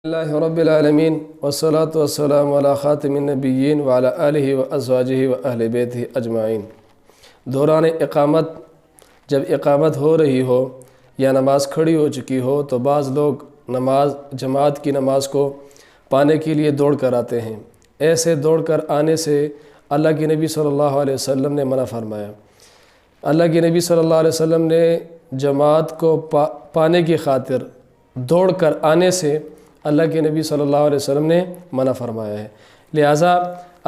اللہ رب العالمین والصلاة والسلام علی خاتم النبیین وعلی آلہ وازواجہ واہل بیتہ اجمعین۔ دوران اقامت جب اقامت ہو رہی ہو یا نماز کھڑی ہو چکی ہو تو بعض لوگ جماعت کی نماز کو پانے کے لیے دوڑ کر آتے ہیں۔ ایسے دوڑ کر آنے سے اللہ کے نبی صلی اللہ علیہ وسلم نے منع فرمایا۔ اللہ کے نبی صلی اللہ علیہ وسلم نے جماعت کو پانے کی خاطر دوڑ کر آنے سے اللہ کے نبی صلی اللہ علیہ وسلم نے منع فرمایا ہے۔ لہٰذا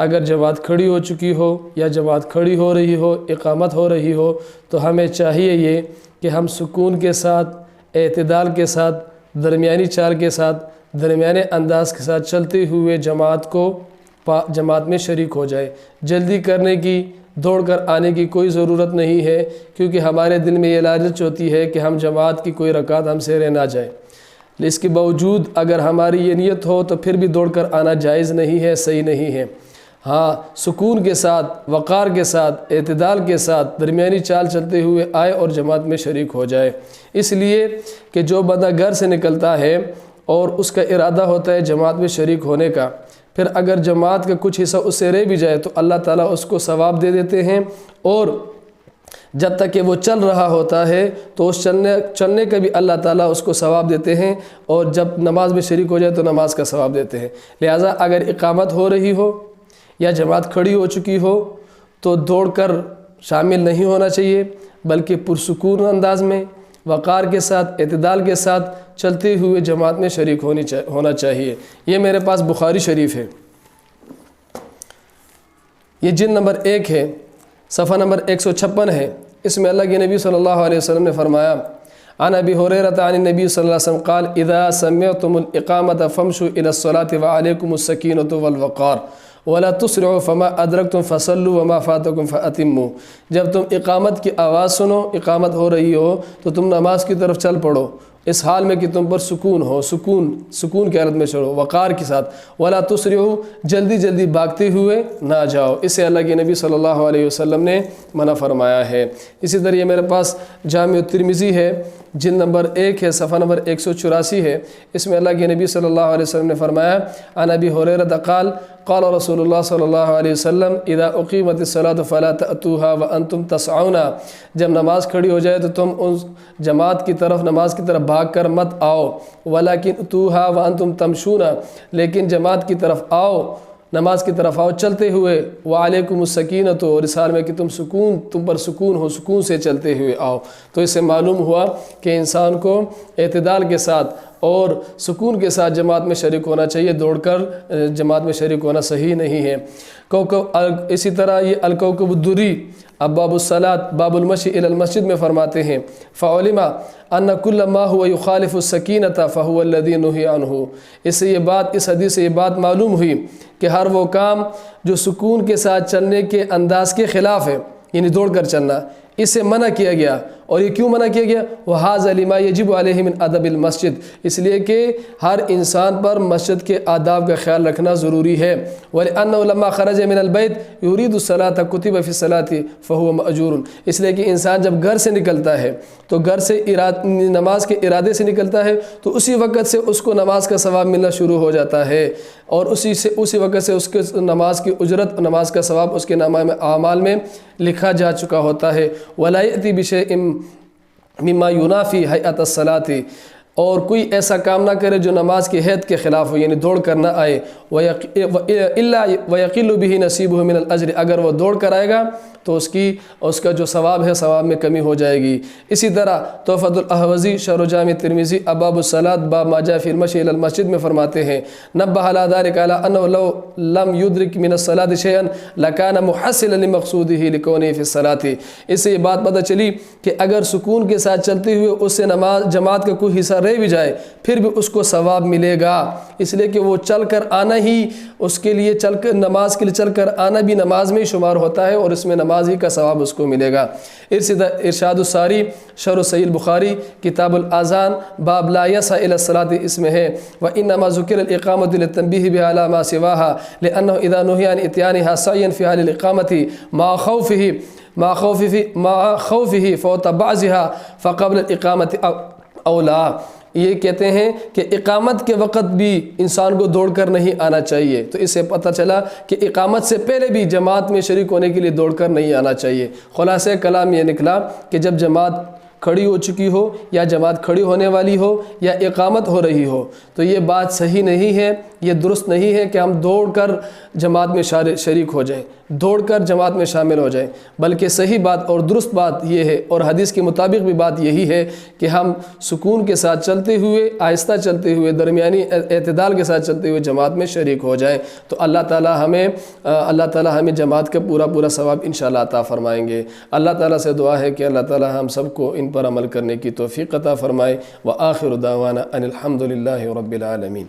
اگر جماعت کھڑی ہو چکی ہو یا جماعت کھڑی ہو رہی ہو، اقامت ہو رہی ہو، تو ہمیں چاہیے یہ کہ ہم سکون کے ساتھ، اعتدال کے ساتھ، درمیانی چال کے ساتھ، درمیانے انداز کے ساتھ چلتے ہوئے جماعت میں شریک ہو جائے۔ جلدی کرنے کی، دوڑ کر آنے کی کوئی ضرورت نہیں ہے، کیونکہ ہمارے دل میں یہ لالچ ہوتی ہے کہ ہم جماعت کی کوئی رکعت ہم سے رہ نہ جائے۔ اس کے باوجود اگر ہماری یہ نیت ہو تو پھر بھی دوڑ کر آنا جائز نہیں ہے، صحیح نہیں ہے۔ ہاں، سکون کے ساتھ، وقار کے ساتھ، اعتدال کے ساتھ درمیانی چال چلتے ہوئے آئے اور جماعت میں شریک ہو جائے۔ اس لیے کہ جو بندہ گھر سے نکلتا ہے اور اس کا ارادہ ہوتا ہے جماعت میں شریک ہونے کا، پھر اگر جماعت کا کچھ حصہ اس سے رہ بھی جائے تو اللہ تعالیٰ اس کو ثواب دے دیتے ہیں، اور جب تک کہ وہ چل رہا ہوتا ہے تو اس چلنے کا بھی اللہ تعالیٰ اس کو ثواب دیتے ہیں، اور جب نماز میں شریک ہو جائے تو نماز کا ثواب دیتے ہیں۔ لہٰذا اگر اقامت ہو رہی ہو یا جماعت کھڑی ہو چکی ہو تو دوڑ کر شامل نہیں ہونا چاہیے، بلکہ پرسکون انداز میں، وقار کے ساتھ، اعتدال کے ساتھ چلتے ہوئے جماعت میں شریک ہونا چاہیے۔ یہ میرے پاس بخاری شریف ہے، یہ جلد نمبر 1 ہے، صفحہ نمبر 156 ہے۔ اس میں اللہ کے نبی صلی اللہ علیہ وسلم نے فرمایا: عن ابی ہریرہ عن النبی صلی اللہ علیہ وسلم قال اذا سمعتم الاقامة فامشوا الى الصلاة وعليكم السکینة والوقار ولا تسرعوا فما ادرکتم فصلوا وما فاتکم فاتموا۔ جب تم اقامت کی آواز سنو، اقامت ہو رہی ہو، تو تم نماز کی طرف چل پڑو، اس حال میں کہ تم پر سکون ہو، سکون کی حالت میں چلو، وقار کے ساتھ۔ ولا تسرعوا، جلدی بھاگتے ہوئے نہ جاؤ، اسے اللہ کے نبی صلی اللہ علیہ وسلم نے منع فرمایا ہے۔ اسی طرح یہ میرے پاس جامع الترمذی ہے، جلد نمبر 1 ہے، صفحہ نمبر 184 ہے۔ اس میں اللہ کے نبی صلی اللہ علیہ وسلم نے فرمایا: عن ابی ہریرہ قال قال رسول اللہ صلی اللہ علیہ وسلم اذا اقیمت الصلاة فلا تأتوها وانتم تسعون۔ جب نماز کھڑی ہو جائے تو تم اس جماعت کی طرف، نماز کی طرف بھاگ کر مت آؤ، ولکن اتوها وانتم تمشون، لیکن جماعت کی طرف آؤ، نماز کی طرف آؤ چلتے ہوئے، وعلیکم السکینۃ، اور اس حال میں کہ تم پر سکون ہو، سکون سے چلتے ہوئے آؤ۔ تو اس سے معلوم ہوا کہ انسان کو اعتدال کے ساتھ اور سکون کے ساتھ جماعت میں شریک ہونا چاہیے، دوڑ کر جماعت میں شریک ہونا صحیح نہیں ہے۔ اسی طرح یہ الکوكب الدری ابواب الصلاة باب المشی الی المسجد میں فرماتے ہیں: فعلم ان كل ما هو يخالف السکینۃ فهو الذی نهی عنہ۔ اس حدیث سے یہ بات معلوم ہوئی کہ ہر وہ کام جو سکون کے ساتھ چلنے کے انداز کے خلاف ہے، یعنی دوڑ کر چلنا، اسے منع کیا گیا۔ اور یہ کیوں منع کیا گیا؟ وَهَذَا لِمَا يَجِبُ عَلَيْهِ مِنْ أَدَبِ الْمَسْجِدِ، اس لیے کہ ہر انسان پر مسجد کے آداب کا خیال رکھنا ضروری ہے۔ وَلِأَنَّهُ لَمَّا خَرَجَ مِنَ الْبَيْتِ يُرِيدُ الصَّلَاةَ كُتِبَ فِي الصَّلَاةِ فَهُوَ مَأْجُورٌ، اس لیے کہ انسان جب گھر سے نکلتا ہے تو گھر سے نماز کے ارادے سے نکلتا ہے تو اسی وقت سے اس کو نماز کا ثواب ملنا شروع ہو جاتا ہے، اور اسی وقت سے اس کے نماز کی اجرت، نماز کا ثواب اس کے نامہ اعمال میں لکھا جا چکا ہوتا ہے۔ وَلَا يَأْتِي بِشَيْءٍ مما ينافی حیات الصلاۃ، اور کوئی ایسا کام نہ کرے جو نماز کی حیت کے خلاف ہو، یعنی دوڑ کر نہ آئے۔ الا ویقل به نصیبہ من الاجر، اگر وہ دوڑ کر آئے گا تو اس کا جو ثواب ہے، ثواب میں کمی ہو جائے گی۔ اسی طرح تحفۃ الاحوذی شرح جامع ترمذی ابواب الصلاة باب ما جاء فی المشی الی المسجد میں فرماتے ہیں: نبہ علی ذلک علی انہ لو لم یدرک من الصلاة شیئا لکان محصلا لمقصودہ لکونہ فی الصلاة۔ اس سے یہ بات پتہ چلی کہ اگر سکون کے ساتھ چلتے ہوئے اس سے جماعت کا کوئی حصہ رہ بھی جائے پھر بھی اس کو ثواب ملے گا، اس لیے کہ وہ چل کر آنا ہی اس کے لیے، نماز کے لیے چل کر آنا بھی نماز میں شمار ہوتا ہے، اور اس میں نماز ہی کا ثواب اس کو ملے گا۔ ارشاد الساری شرح صحیح البخاری کتاب الاذان باب لا یسعى الى الصلاة، اس میں ہے: وانما ذکر الاقامة للتنبیہ بها على ما سواها لانه اذا نهي عن اتيانها سعيا في حال الاقامة مع خوفه فوت بعضها فقبل الاقامة اولا۔ یہ کہتے ہیں کہ اقامت کے وقت بھی انسان کو دوڑ کر نہیں آنا چاہیے، تو اس سے پتہ چلا کہ اقامت سے پہلے بھی جماعت میں شریک ہونے کے لیے دوڑ کر نہیں آنا چاہیے۔ خلاصہ کلام یہ نکلا کہ جب جماعت کھڑی ہو چکی ہو یا جماعت کھڑی ہونے والی ہو یا اقامت ہو رہی ہو تو یہ بات صحیح نہیں ہے، یہ درست نہیں ہے کہ ہم دوڑ کر جماعت میں شریک ہو جائیں، دوڑ کر جماعت میں شامل ہو جائیں، بلکہ صحیح بات اور درست بات یہ ہے، اور حدیث کے مطابق بھی بات یہی ہے کہ ہم سکون کے ساتھ چلتے ہوئے، آہستہ چلتے ہوئے، درمیانی اعتدال کے ساتھ چلتے ہوئے جماعت میں شریک ہو جائیں، تو اللہ تعالیٰ ہمیں جماعت کا پورا ثواب انشاءاللہ عطا فرمائیں گے۔ اللہ تعالیٰ سے دعا ہے کہ اللہ تعالیٰ ہم سب کو ان پر عمل کرنے کی توفیق عطا فرمائے۔ وآخر دعوانا ان الحمد للہ رب العالمین۔